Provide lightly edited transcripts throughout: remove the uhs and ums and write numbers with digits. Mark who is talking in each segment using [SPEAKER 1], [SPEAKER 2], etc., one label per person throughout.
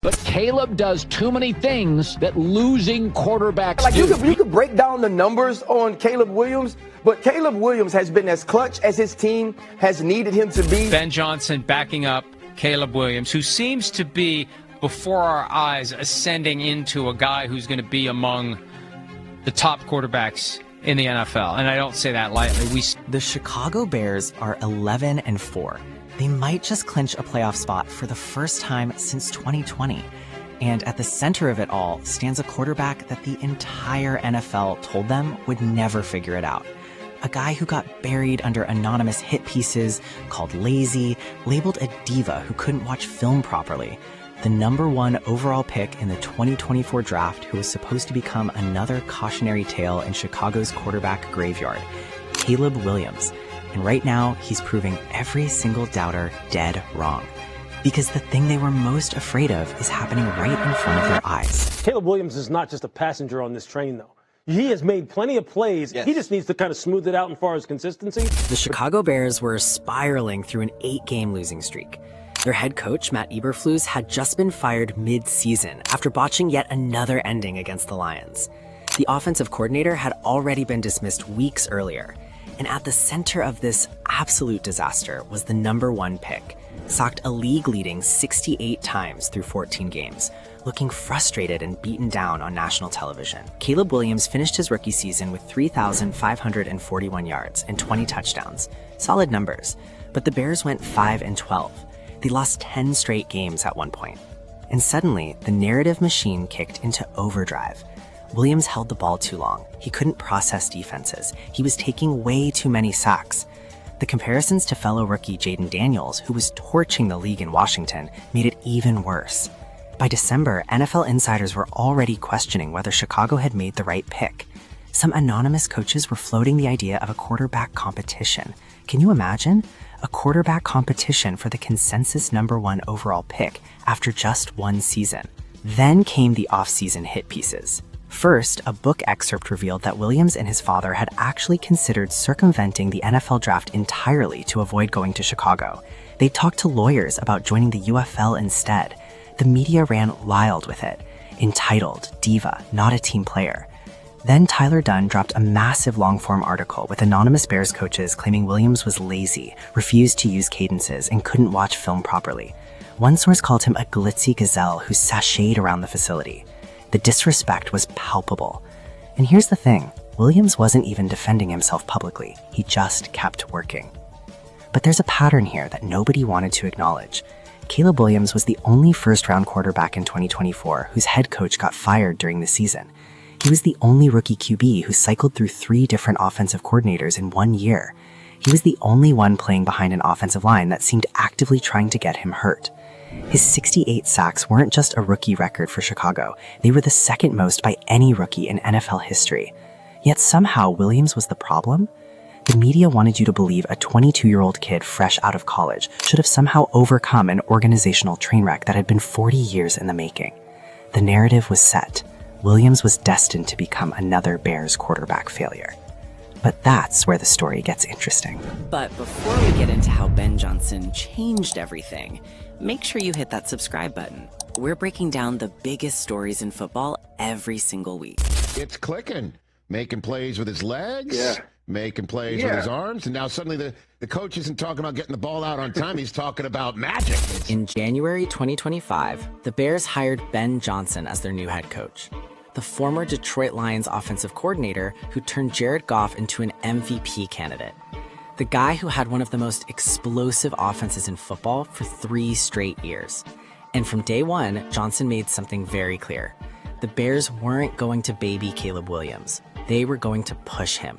[SPEAKER 1] But Caleb does too many things that losing quarterbacks
[SPEAKER 2] like
[SPEAKER 1] do.
[SPEAKER 2] You could break down the numbers on Caleb Williams, but Caleb Williams has been as clutch as his team has needed him to be.
[SPEAKER 3] Ben Johnson backing up Caleb Williams, who seems to be, before our eyes, ascending into a guy who's going to be among the top quarterbacks in the NFL. And I don't say that lightly.
[SPEAKER 4] The Chicago Bears are 11-4. They might just clinch a playoff spot for the first time since 2020. And at the center of it all stands a quarterback that the entire NFL told them would never figure it out. A guy who got buried under anonymous hit pieces, called lazy, labeled a diva who couldn't watch film properly. The #1 overall pick in the 2024 draft, who was supposed to become another cautionary tale in Chicago's quarterback graveyard, Caleb Williams. And right now, he's proving every single doubter dead wrong. Because the thing they were most afraid of is happening right in front of their eyes.
[SPEAKER 5] Caleb Williams is not just a passenger on this train, though. He has made plenty of plays. Yes. He just needs to kind of smooth it out as far as consistency.
[SPEAKER 4] The Chicago Bears were spiraling through an 8-game losing streak. Their head coach, Matt Eberflus, had just been fired mid-season after botching yet another ending against the Lions. The offensive coordinator had already been dismissed weeks earlier. And at the center of this absolute disaster was the #1 pick, socked a league-leading 68 times through 14 games, looking frustrated and beaten down on national television. Caleb Williams finished his rookie season with 3,541 yards and 20 touchdowns. Solid numbers. But the Bears went 5-12. They lost 10 straight games at one point. And suddenly, the narrative machine kicked into overdrive. Williams held the ball too long. He couldn't process defenses. He was taking way too many sacks. The comparisons to fellow rookie Jaden Daniels, who was torching the league in Washington, made it even worse. By December, NFL insiders were already questioning whether Chicago had made the right pick. Some anonymous coaches were floating the idea of a quarterback competition. Can you imagine? A quarterback competition for the consensus #1 overall pick after just one season. Then came the off-season hit pieces. First, a book excerpt revealed that Williams and his father had actually considered circumventing the NFL draft entirely to avoid going to Chicago. They talked to lawyers about joining the UFL instead. The media ran wild with it, entitled Diva, Not a Team Player. Then Tyler Dunn dropped a massive long-form article with anonymous Bears coaches claiming Williams was lazy, refused to use cadences, and couldn't watch film properly. One source called him a glitzy gazelle who sashayed around the facility. The disrespect was palpable. And here's the thing, Williams wasn't even defending himself publicly. He just kept working. But there's a pattern here that nobody wanted to acknowledge. Caleb Williams was the only first-round quarterback in 2024 whose head coach got fired during the season. He was the only rookie QB who cycled through 3 different offensive coordinators in 1 year. He was the only one playing behind an offensive line that seemed actively trying to get him hurt. His 68 sacks weren't just a rookie record for Chicago, they were the second most by any rookie in NFL history. Yet somehow Williams was the problem? The media wanted you to believe a 22-year-old kid fresh out of college should have somehow overcome an organizational train wreck that had been 40 years in the making. The narrative was set. Williams was destined to become another Bears quarterback failure. But that's where the story gets interesting.
[SPEAKER 6] But before we get into how Ben Johnson changed everything, make sure you hit that subscribe button. We're breaking down the biggest stories in football every single week.
[SPEAKER 7] It's clicking. Making plays with his legs.
[SPEAKER 2] Yeah.
[SPEAKER 7] Making plays with his arms. And now suddenly the coach isn't talking about getting the ball out on time. He's talking about magic.
[SPEAKER 4] In January 2025, the Bears hired Ben Johnson as their new head coach. The former Detroit Lions offensive coordinator who turned Jared Goff into an MVP candidate. The guy who had one of the most explosive offenses in football for 3 straight years. And from day one, Johnson made something very clear. The Bears weren't going to baby Caleb Williams. They were going to push him.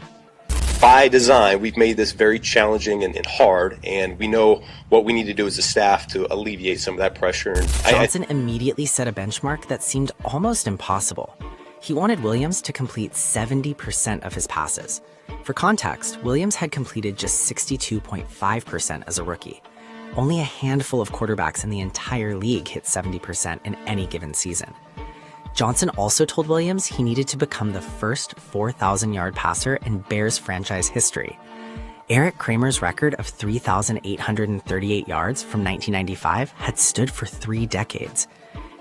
[SPEAKER 8] By design, we've made this very challenging and hard, and we know what we need to do as a staff to alleviate some of that pressure. And
[SPEAKER 4] Johnson immediately set a benchmark that seemed almost impossible. He wanted Williams to complete 70% of his passes. For context, Williams had completed just 62.5% as a rookie. Only a handful of quarterbacks in the entire league hit 70% in any given season. Johnson also told Williams he needed to become the first 4,000-yard passer in Bears franchise history. Eric Kramer's record of 3,838 yards from 1995 had stood for 3 decades.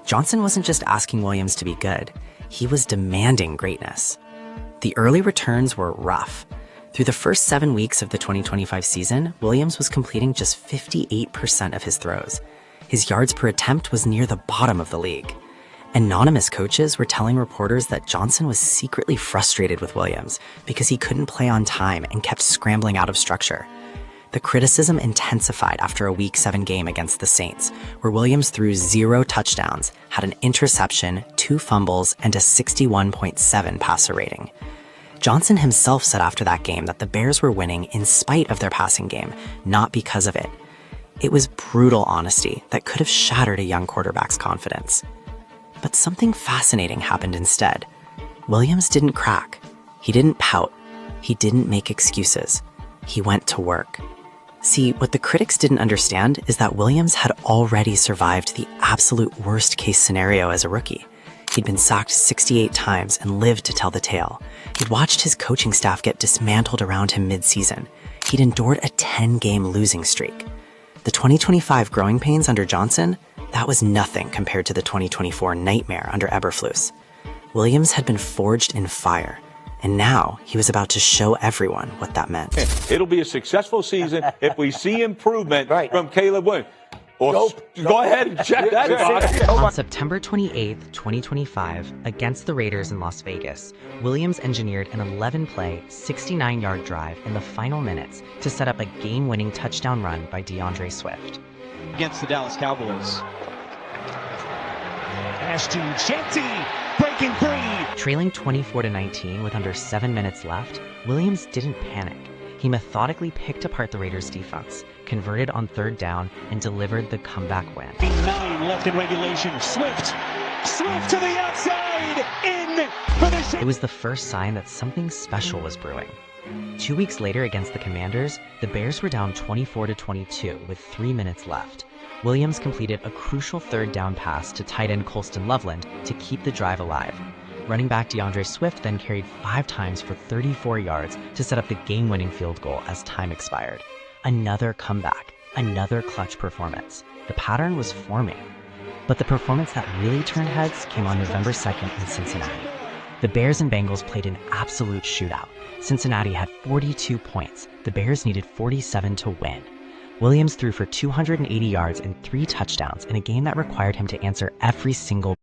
[SPEAKER 4] Johnson wasn't just asking Williams to be good, he was demanding greatness. The early returns were rough. Through the first 7 weeks of the 2025 season, Williams was completing just 58% of his throws. His yards per attempt was near the bottom of the league. Anonymous coaches were telling reporters that Johnson was secretly frustrated with Williams because he couldn't play on time and kept scrambling out of structure. The criticism intensified after a Week 7 game against the Saints, where Williams threw 0 touchdowns, had an interception, 2 fumbles, and a 61.7 passer rating. Johnson himself said after that game that the Bears were winning in spite of their passing game, not because of it. It was brutal honesty that could have shattered a young quarterback's confidence. But something fascinating happened instead. Williams didn't crack. He didn't pout. He didn't make excuses. He went to work. See, what the critics didn't understand is that Williams had already survived the absolute worst-case scenario as a rookie. He'd been sacked 68 times and lived to tell the tale. He'd watched his coaching staff get dismantled around him mid-season. He'd endured a 10-game losing streak. The 2025 growing pains under Johnson, that was nothing compared to the 2024 nightmare under Eberflus. Williams had been forged in fire, and now he was about to show everyone what that meant.
[SPEAKER 9] It'll be a successful season if we see improvement from Caleb Williams. Go ahead and check that box.
[SPEAKER 4] On September 28th, 2025, against the Raiders in Las Vegas, Williams engineered an 11-play, 69-yard drive in the final minutes to set up a game-winning touchdown run by DeAndre Swift.
[SPEAKER 10] Against the Dallas Cowboys. Ashton Jeanty breaking free.
[SPEAKER 4] Trailing 24-19 with under 7 minutes left, Williams didn't panic. He methodically picked apart the Raiders' defense, converted on 3rd down, and delivered the comeback win.
[SPEAKER 10] 9 left in regulation. Swift to the outside, in for the shot.
[SPEAKER 4] It was the first sign that something special was brewing. 2 weeks later against the Commanders, the Bears were down 24-22 with 3 minutes left. Williams completed a crucial 3rd down pass to tight end Colston Loveland to keep the drive alive. Running back DeAndre Swift then carried 5 times for 34 yards to set up the game-winning field goal as time expired. Another comeback, another clutch performance. The pattern was forming. But the performance that really turned heads came on November 2nd in Cincinnati. The Bears and Bengals played an absolute shootout. Cincinnati had 42 points. The Bears needed 47 to win. Williams threw for 280 yards and 3 touchdowns in a game that required him to answer every single